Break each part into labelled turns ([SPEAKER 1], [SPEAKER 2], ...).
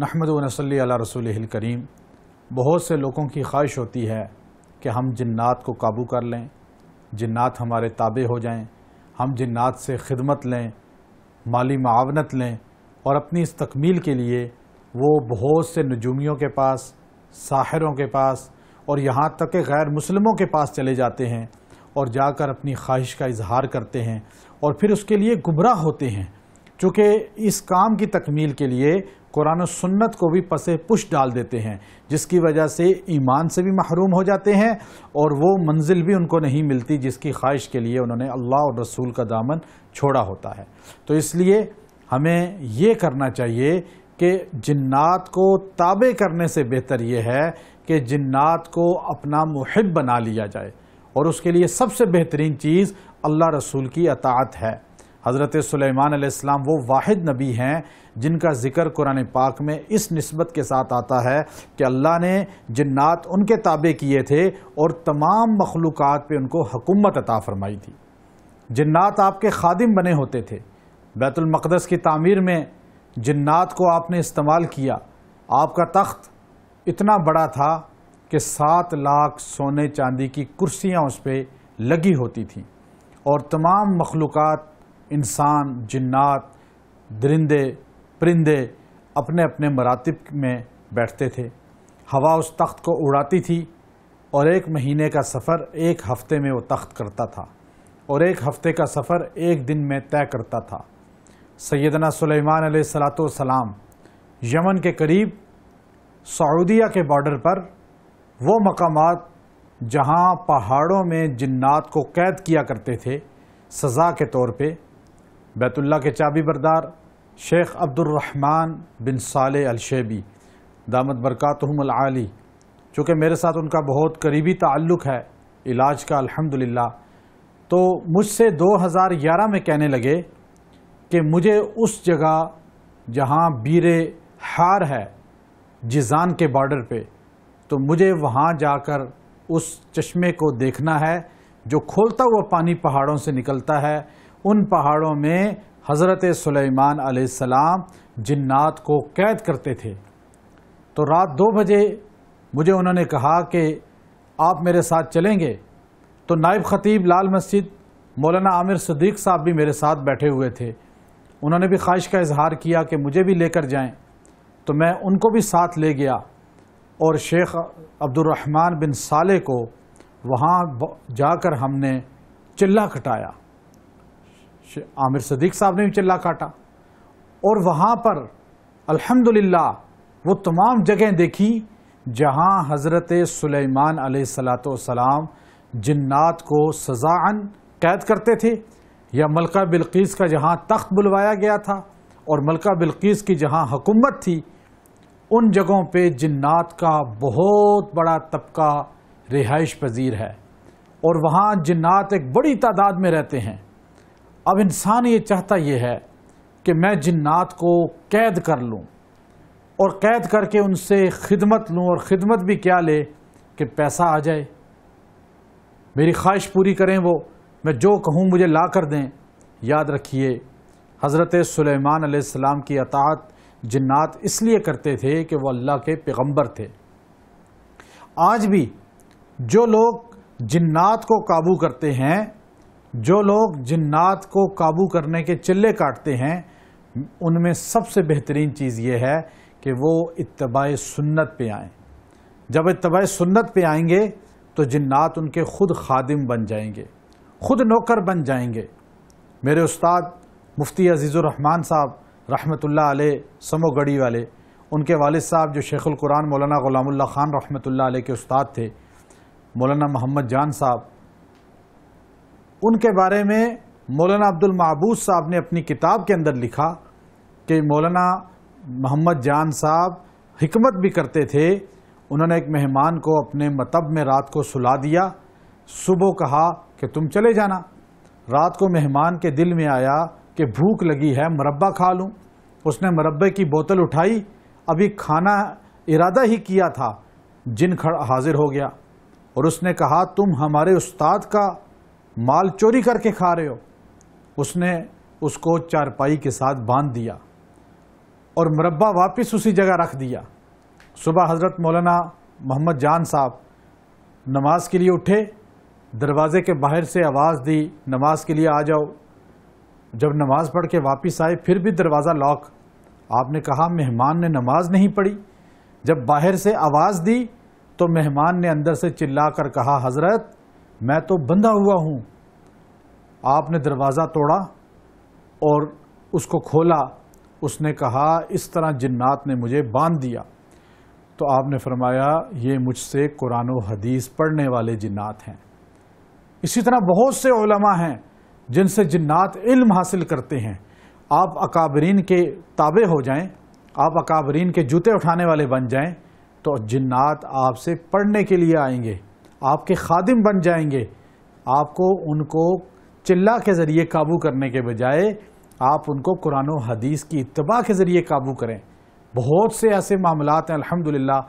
[SPEAKER 1] نحمد و نصلی علی رسولہ کریم۔ بہت سے لوگوں کی خواہش ہوتی ہے کہ ہم جنات کو قابو کر لیں، جنات ہمارے تابع ہو جائیں، ہم جنات سے خدمت لیں، مالی معاونت لیں، اور اپنی اس تکمیل کے لیے وہ بہت سے نجومیوں کے پاس، ساحروں کے پاس اور یہاں تک کہ غیر مسلموں کے پاس چلے جاتے ہیں اور جا کر اپنی خواہش کا اظہار کرتے ہیں اور پھر اس کے لیے گمراہ ہوتے ہیں۔ چونکہ اس کام کی تکمیل کے لیے قرآن و سنت کو بھی پس پش ڈال دیتے ہیں، جس کی وجہ سے ایمان سے بھی محروم ہو جاتے ہیں اور وہ منزل بھی ان کو نہیں ملتی جس کی خواہش کے لیے انہوں نے اللہ اور رسول کا دامن چھوڑا ہوتا ہے۔ تو اس لیے ہمیں یہ کرنا چاہیے کہ جنات کو تابع کرنے سے بہتر یہ ہے کہ جنات کو اپنا محب بنا لیا جائے، اور اس کے لیے سب سے بہترین چیز اللہ رسول کی اطاعت ہے۔ حضرت سلیمان علیہ السلام وہ واحد نبی ہیں جن کا ذکر قرآن پاک میں اس نسبت کے ساتھ آتا ہے کہ اللہ نے جنات ان کے تابع کیے تھے اور تمام مخلوقات پہ ان کو حکومت عطا فرمائی تھی۔ جنات آپ کے خادم بنے ہوتے تھے۔ بیت المقدس کی تعمیر میں جنات کو آپ نے استعمال کیا۔ آپ کا تخت اتنا بڑا تھا کہ 7 لاکھ سونے چاندی کی کرسیاں اس پہ لگی ہوتی تھیں، اور تمام مخلوقات، انسان، جنات، درندے، پرندے اپنے اپنے مراتب میں بیٹھتے تھے۔ ہوا اس تخت کو اڑاتی تھی، اور 1 مہینے کا سفر 1 ہفتے میں وہ تخت کرتا تھا، اور 1 ہفتے کا سفر 1 دن میں طے کرتا تھا۔ سیدنا سلیمان علیہ السلام یمن کے قریب سعودیہ کے بارڈر پر وہ مقامات جہاں پہاڑوں میں جنات کو قید کیا کرتے تھے سزا کے طور پہ، بیت اللہ کے چابی بردار شیخ عبد الرحمن بن صالح الشیبی دامت برکاتہم العالی، چونکہ میرے ساتھ ان کا بہت قریبی تعلق ہے علاج کا الحمدللہ، تو مجھ سے 2011 میں کہنے لگے کہ مجھے اس جگہ جہاں بیر حار ہے جیزان کے بارڈر پہ، تو مجھے وہاں جا کر اس چشمے کو دیکھنا ہے جو کھولتا ہوا پانی پہاڑوں سے نکلتا ہے۔ ان پہاڑوں میں حضرت سلیمان علیہ السلام جنات کو قید کرتے تھے۔ تو رات 2 بجے مجھے انہوں نے کہا کہ آپ میرے ساتھ چلیں گے؟ تو نائب خطیب لال مسجد مولانا عامر صدیق صاحب بھی میرے ساتھ بیٹھے ہوئے تھے۔ انہوں نے بھی خواہش کا اظہار کیا کہ مجھے بھی لے کر جائیں، تو میں ان کو بھی ساتھ لے گیا، اور شیخ عبد الرحمن بن صالح کو وہاں جا کر ہم نے چلہ کٹایا۔ عامر صدیق صاحب نے بھی چلہ کاٹا، اور وہاں پر الحمدللہ وہ تمام جگہیں دیکھی جہاں حضرت سلیمان علیہ السلام جنات کو سزاً قید کرتے تھے، یا ملکہ بلقیس کا جہاں تخت بلوایا گیا تھا اور ملکہ بلقیس کی جہاں حکومت تھی، ان جگہوں پہ جنات کا بہت بڑا طبقہ رہائش پذیر ہے، اور وہاں جنات ایک بڑی تعداد میں رہتے ہیں۔ اب انسان یہ چاہتا یہ ہے کہ میں جنات کو قید کر لوں، اور قید کر کے ان سے خدمت لوں، اور خدمت بھی کیا لے کہ پیسہ آ جائے، میری خواہش پوری کریں، وہ میں جو کہوں مجھے لا کر دیں۔ یاد رکھیے حضرت سلیمان علیہ السلام کی اطاعت جنات اس لیے کرتے تھے کہ وہ اللہ کے پیغمبر تھے۔ آج بھی جو لوگ جنات کو قابو کرتے ہیں، جو لوگ جنات کو قابو کرنے کے چلے کاٹتے ہیں، ان میں سب سے بہترین چیز یہ ہے کہ وہ اتباع سنت پہ آئیں۔ جب اتباع سنت پہ آئیں گے تو جنات ان کے خود خادم بن جائیں گے، خود نوکر بن جائیں گے۔ میرے استاد مفتی عزیز الرحمان صاحب رحمۃ اللہ علیہ سمو گڑھی والے، ان کے والد صاحب جو شیخ القرآن مولانا غلام اللہ خان رحمۃ اللہ علیہ کے استاد تھے، مولانا محمد جان صاحب، ان کے بارے میں مولانا عبد المعبود صاحب نے اپنی کتاب کے اندر لکھا کہ مولانا محمد جان صاحب حکمت بھی کرتے تھے۔ انہوں نے ایک مہمان کو اپنے مطب میں رات کو سلا دیا، صبح کہا کہ تم چلے جانا۔ رات کو مہمان کے دل میں آیا کہ بھوک لگی ہے، مربع کھا لوں۔ اس نے مربے کی بوتل اٹھائی، ابھی کھانا ارادہ ہی کیا تھا، جن حاضر ہو گیا، اور اس نے کہا تم ہمارے استاد کا مال چوری کر کے کھا رہے ہو۔ اس نے اس کو چارپائی کے ساتھ باندھ دیا، اور مربع واپس اسی جگہ رکھ دیا۔ صبح حضرت مولانا محمد جان صاحب نماز کے لیے اٹھے، دروازے کے باہر سے آواز دی نماز کے لیے آ جاؤ۔ جب نماز پڑھ کے واپس آئے پھر بھی دروازہ لاک۔ آپ نے کہا مہمان نے نماز نہیں پڑھی؟ جب باہر سے آواز دی تو مہمان نے اندر سے چلا کر کہا حضرت میں تو بندھا ہوا ہوں۔ آپ نے دروازہ توڑا اور اس کو کھولا۔ اس نے کہا اس طرح جنات نے مجھے باندھ دیا۔ تو آپ نے فرمایا یہ مجھ سے قرآن و حدیث پڑھنے والے جنات ہیں۔ اسی طرح بہت سے علماء ہیں جن سے جنات علم حاصل کرتے ہیں۔ آپ اکابرین کے تابع ہو جائیں، آپ اکابرین کے جوتے اٹھانے والے بن جائیں تو جنات آپ سے پڑھنے کے لیے آئیں گے، آپ کے خادم بن جائیں گے۔ آپ کو ان کو چلا کے ذریعے قابو کرنے کے بجائے آپ ان کو قرآن و حدیث کی اتباع کے ذریعے قابو کریں۔ بہت سے ایسے معاملات ہیں الحمدللہ،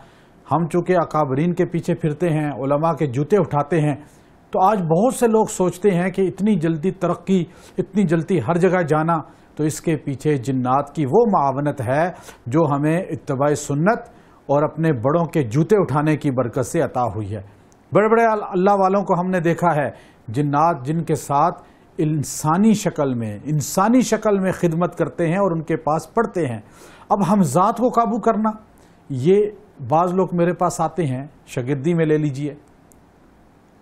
[SPEAKER 1] ہم چونکہ اکابرین کے پیچھے پھرتے ہیں، علماء کے جوتے اٹھاتے ہیں، تو آج بہت سے لوگ سوچتے ہیں کہ اتنی جلدی ترقی، اتنی جلدی ہر جگہ جانا، تو اس کے پیچھے جنات کی وہ معاونت ہے جو ہمیں اتباع سنت اور اپنے بڑوں کے جوتے اٹھانے کی برکت سے عطا ہوئی ہے۔ بڑے بڑے اللہ والوں کو ہم نے دیکھا ہے، جنات جن کے ساتھ انسانی شکل میں خدمت کرتے ہیں اور ان کے پاس پڑھتے ہیں۔ اب ہم ذات کو قابو کرنا، یہ بعض لوگ میرے پاس آتے ہیں، شاگردی میں لے لیجئے،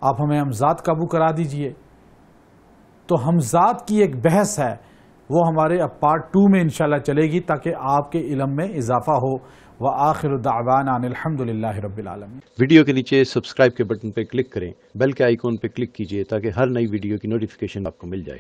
[SPEAKER 1] آپ ہمیں ہم ذات قابو کرا دیجئے۔ تو ہم ذات کی ایک بحث ہے، وہ ہمارے اب پارٹ 2 میں انشاءاللہ چلے گی تاکہ آپ کے علم میں اضافہ ہو۔ وآخر دعوانا ان الحمدللہ رب العالمین۔
[SPEAKER 2] ویڈیو کے نیچے سبسکرائب کے بٹن پہ کلک کریں، بیل کے آئیکن پہ کلک کیجئے تاکہ ہر نئی ویڈیو کی نوٹیفیکیشن آپ کو مل جائے۔